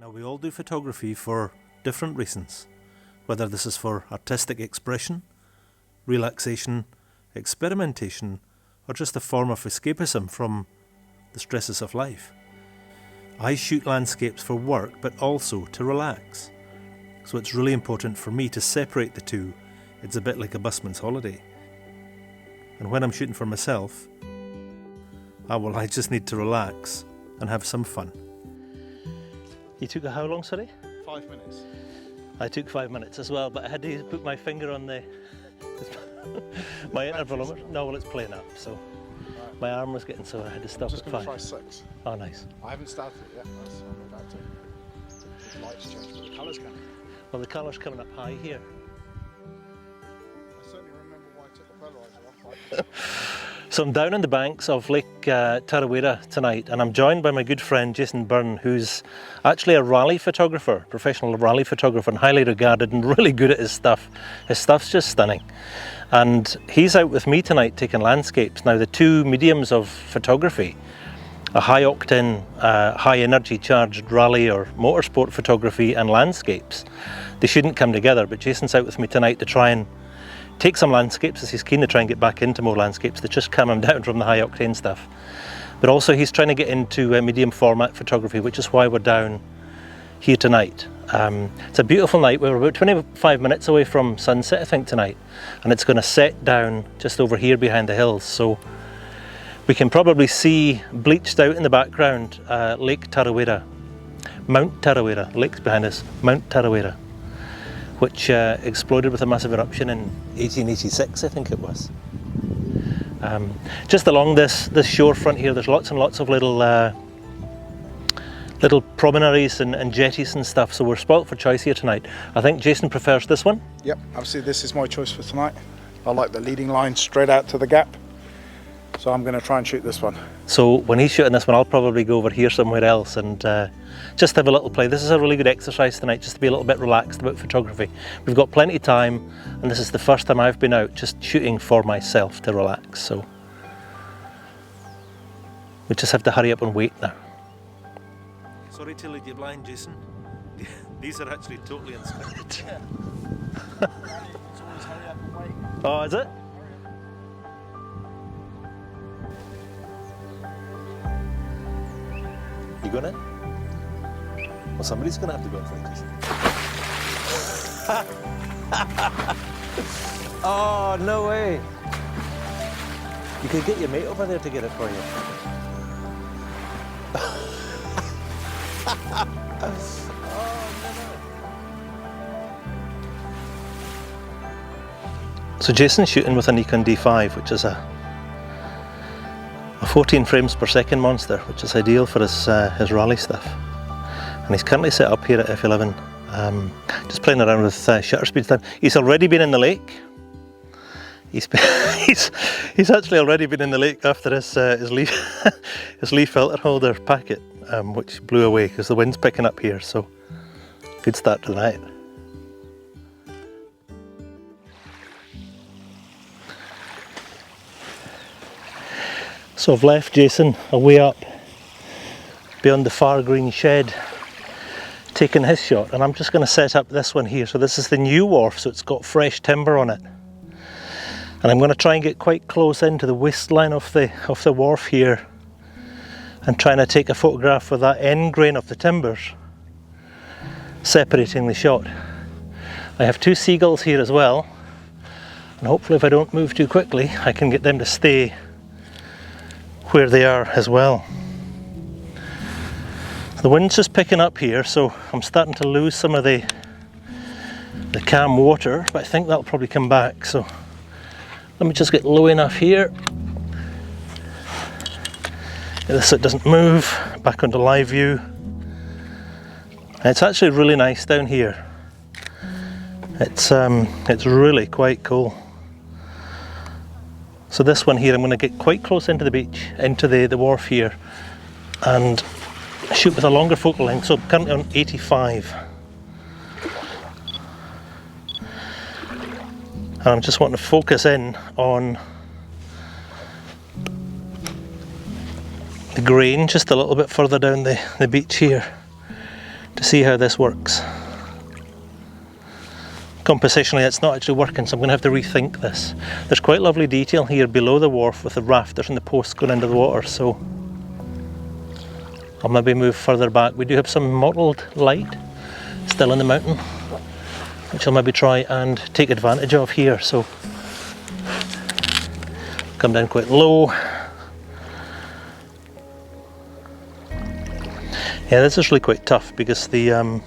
Now, we all do photography for different reasons, whether this is for artistic expression, relaxation, experimentation, or just a form of escapism from the stresses of life. I shoot landscapes for work, but also to relax. So it's really important for me to separate the two. It's a bit like a busman's holiday. And when I'm shooting for myself, I just need to relax and have some fun. You took how long, sorry? 5 minutes. I took 5 minutes as well, but I had to put my finger on the my intervalometer. No, well, it's playing up, so right. My arm was getting so I had to stop at 5. I'm just going to try 6. Oh, nice. I haven't started it yet. I'm about to. The lights change, but the colours coming. Well, the colour's coming up high here. I certainly remember why I took the polarizer off. So I'm down on the banks of Lake Tarawera tonight, and I'm joined by my good friend Jason Byrne, who's actually a rally photographer, professional rally photographer, and highly regarded and really good at his stuff. His stuff's just stunning. And he's out with me tonight taking landscapes. Now, the two mediums of photography, a high octane, high energy charged rally or motorsport photography and landscapes, they shouldn't come together, but Jason's out with me tonight to try and take some landscapes, as he's keen to try and get back into more landscapes that just calm him down from the high octane stuff. But also he's trying to get into medium format photography, which is why we're down here tonight. It's a beautiful night. We're about 25 minutes away from sunset, I think, tonight, and it's going to set down just over here behind the hills. So we can probably see bleached out in the background Lake Tarawera, Mount Tarawera, lake's behind us, Mount Tarawera, which exploded with a massive eruption in 1886, I think it was. Just along this shorefront here, there's lots and lots of little promontories and jetties and stuff, so we're spoilt for choice here tonight. I think Jason prefers this one. Yep, obviously this is my choice for tonight. I like the leading line straight out to the gap, so I'm going to try and shoot this one. So when he's shooting this one, I'll probably go over here somewhere else and just have a little play. This is a really good exercise tonight, just to be a little bit relaxed about photography. We've got plenty of time, and this is the first time I've been out just shooting for myself to relax, so we just have to hurry up and wait now. Sorry to lead you blind, Jason. These are actually totally unscripted. Oh, is it? You going in? Well, somebody's going to have to go in for it. Oh, no way. You could get your mate over there to get it for you. So Jason's shooting with a Nikon D5, which is a 14 frames per second monster, which is ideal for his rally stuff. And he's currently set up here at f11, just playing around with shutter speeds down. He's already been in the lake. He's actually already been in the lake after his leaf his leaf filter holder packet, which blew away because the wind's picking up here. So good start to the night. So I've left Jason away up beyond the far green shed, taking his shot, and I'm just going to set up this one here. So this is the new wharf, so it's got fresh timber on it, and I'm going to try and get quite close into the waistline of the wharf here, and trying to take a photograph with that end grain of the timbers separating the shot. I have two seagulls here as well, and hopefully if I don't move too quickly I can get them to stay where they are as well. The wind's just picking up here, so I'm starting to lose some of the calm water, but I think that'll probably come back. So let me just get low enough here, get this so it doesn't move, back onto live view. And it's actually really nice down here. It's really quite cool. So this one here, I'm going to get quite close into the beach, into the wharf here, and shoot with a longer focal length. So I'm currently on 85. And I'm just wanting to focus in on the grain just a little bit further down the beach here, to see how this works. Compositionally it's not actually working, so I'm going to have to rethink this. There's quite lovely detail here below the wharf with the rafters and the posts going into the water, so I'll maybe move further back. We do have some mottled light still in the mountain, which I'll maybe try and take advantage of here. So come down quite low. Yeah, this is really quite tough because the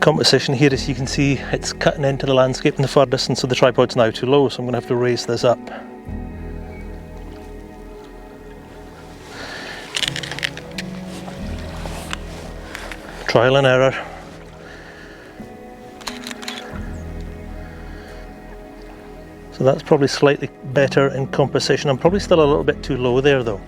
composition here, as you can see, it's cutting into the landscape in the far distance, so the tripod's now too low, so I'm going to have to raise this up. Trial and error. So that's probably slightly better in composition. I'm probably still a little bit too low there though.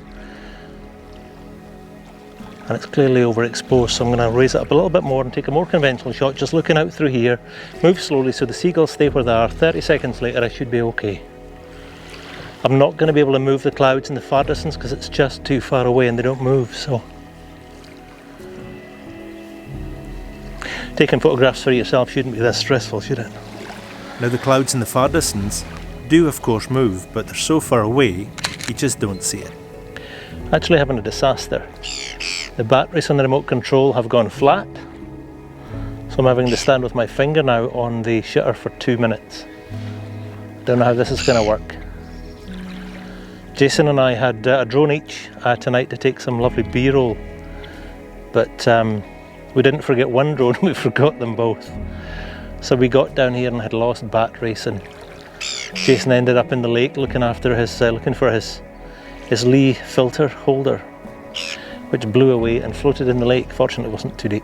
And it's clearly overexposed, so I'm going to raise it up a little bit more and take a more conventional shot, just looking out through here. Move slowly so the seagulls stay where they are. 30 seconds later I should be okay. I'm not going to be able to move the clouds in the far distance because it's just too far away and they don't move, so. Taking photographs for yourself shouldn't be this stressful, should it? Now the clouds in the far distance do of course move, but they're so far away you just don't see it. Actually having a disaster. The batteries on the remote control have gone flat, so I'm having to stand with my finger now on the shutter for 2 minutes. Don't know how this is going to work. Jason and I had a drone each tonight to take some lovely B-roll, but we didn't forget one drone, we forgot them both. So we got down here and had lost batteries, and Jason ended up in the lake looking after his, looking for his Lee filter holder, which blew away and floated in the lake. Fortunately it wasn't too deep.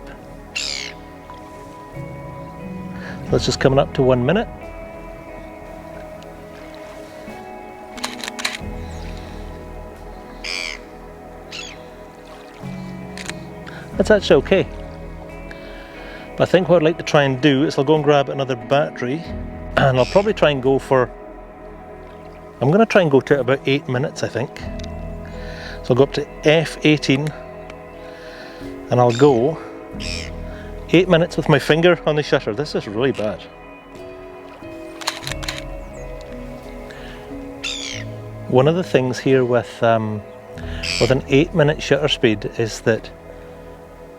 That's just coming up to 1 minute. That's actually okay. But I think what I'd like to try and do is I'll go and grab another battery, and I'll probably try and go for, I'm going to try and go to about 8 minutes I think. So I'll go up to F18 and I'll go 8 minutes with my finger on the shutter. This is really bad. One of the things here with an 8-minute shutter speed is that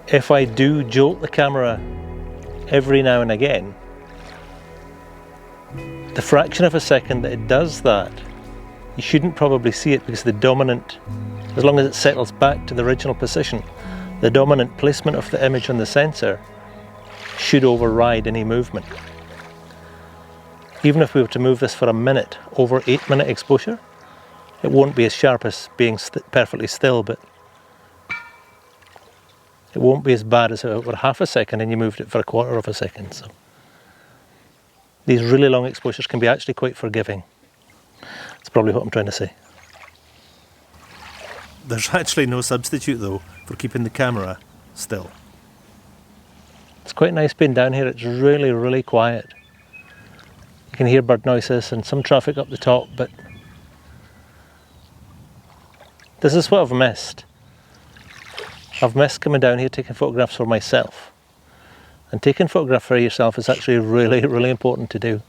if I do jolt the camera every now and again, the fraction of a second that it does that, you shouldn't probably see it because the dominant, as long as it settles back to the original position, the dominant placement of the image on the sensor should override any movement. Even if we were to move this for a minute, over 8-minute exposure, it won't be as sharp as being perfectly still, but it won't be as bad as if it were half a second and you moved it for a quarter of a second. So these really long exposures can be actually quite forgiving. That's probably what I'm trying to say. There's actually no substitute though for keeping the camera still. It's quite nice being down here. It's really, really quiet. You can hear bird noises and some traffic up the top, but this is what I've missed. I've missed coming down here taking photographs for myself. And taking photographs for yourself is actually really, really important to do.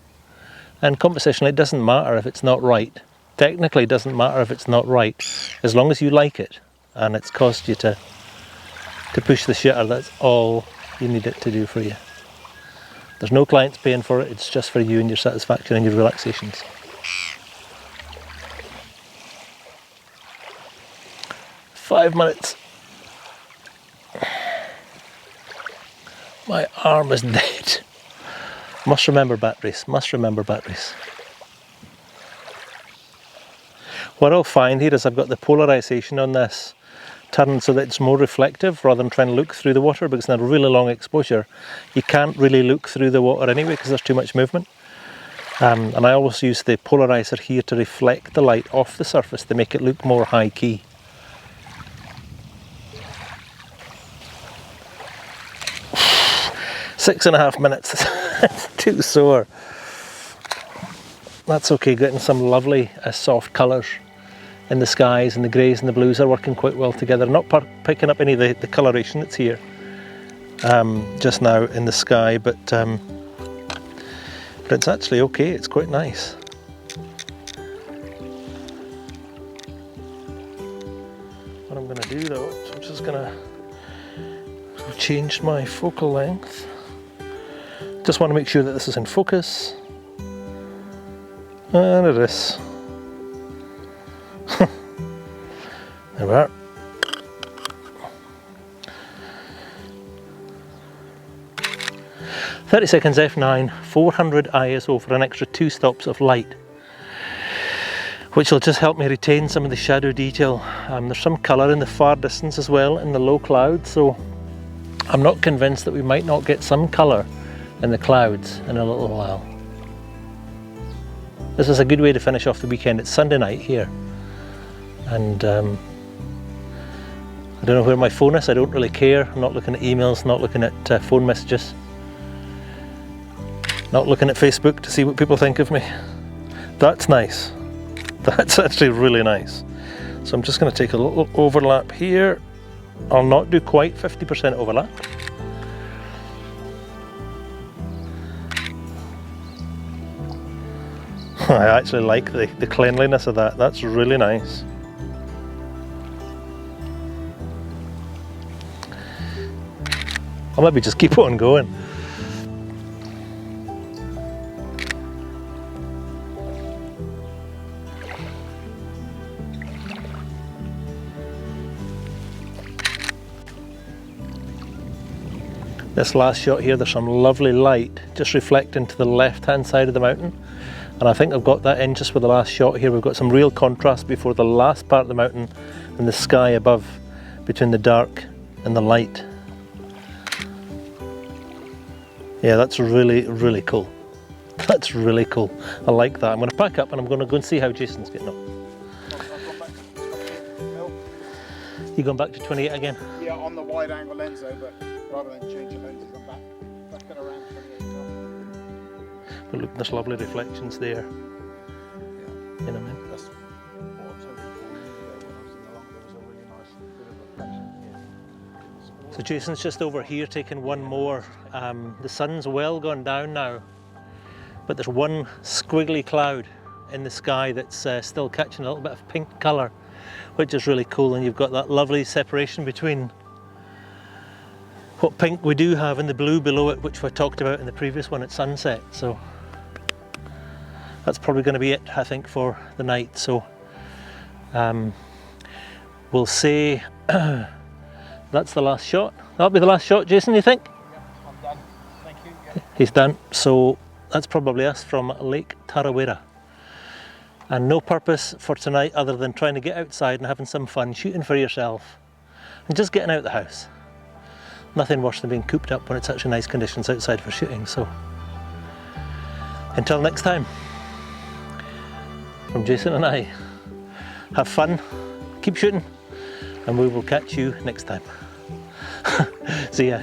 And compositionally, it doesn't matter if it's not right. Technically, it doesn't matter if it's not right, as long as you like it and it's caused you to push the shutter. That's all you need it to do for you. There's no clients paying for it, it's just for you and your satisfaction and your relaxations. Five minutes. My arm is dead. Must remember batteries, must remember batteries. What I'll find here is I've got the polarization on this turned so that it's more reflective rather than trying to look through the water, because in a really long exposure you can't really look through the water anyway because there's too much movement. And I always use the polarizer here to reflect the light off the surface to make it look more high key. 6.5 minutes. It's too sore. That's okay, getting some lovely soft colours in the skies, and the greys and the blues are working quite well together. I'm not picking up any of the coloration that's here just now in the sky, but it's actually okay, it's quite nice. What I'm going to do though, is I'm just going to change my focal length. Just want to make sure that this is in focus. And it is. There we are. "30 seconds f9, 400 ISO for an extra 2 stops of light, which will just help me retain some of the shadow detail. There's some colour in the far distance as well in the low clouds, so I'm not convinced that we might not get some colour in the clouds in a little while. This is a good way to finish off the weekend. It's Sunday night here, and I don't know where my phone is. I don't really care. I'm not looking at emails, not looking at phone messages, not looking at Facebook to see what people think of me. That's nice. That's actually really nice. So I'm just going to take a little overlap here. I'll not do quite 50% overlap. I actually like the cleanliness of that. That's really nice. I'll maybe just keep on going. This last shot here, there's some lovely light just reflecting to the left hand side of the mountain, and I think I've got that in just with the last shot here. We've got some real contrast before the last part of the mountain and the sky above, between the dark and the light. Yeah, that's really, really cool. That's really cool. I like that. I'm going to pack up and I'm going to go and see how Jason's getting on. You going back to 28 again? Yeah, on the wide angle lens though, but rather than changing lenses, I'm back at around 28. But look, there's lovely reflections there. Yeah. You know what I mean? That's what I was hoping for when I was in the long, there was a really nice bit of reflection. Yeah. So Jason's just over here taking one more. The sun's well gone down now, but there's one squiggly cloud in the sky that's still catching a little bit of pink colour, which is really cool, and you've got that lovely separation between what pink we do have and the blue below it, which we talked about in the previous one at sunset. So that's probably going to be it, I think, for the night. So we'll say that's the last shot. That'll be the last shot, Jason, you think? Yeah, I'm done. Thank you. Yeah. He's done. So that's probably us from Lake Tarawera. And no purpose for tonight other than trying to get outside and having some fun, shooting for yourself, and just getting out of the house. Nothing worse than being cooped up when it's such nice conditions outside for shooting. So until next time, from Jason and I, have fun, keep shooting, and we will catch you next time. See ya.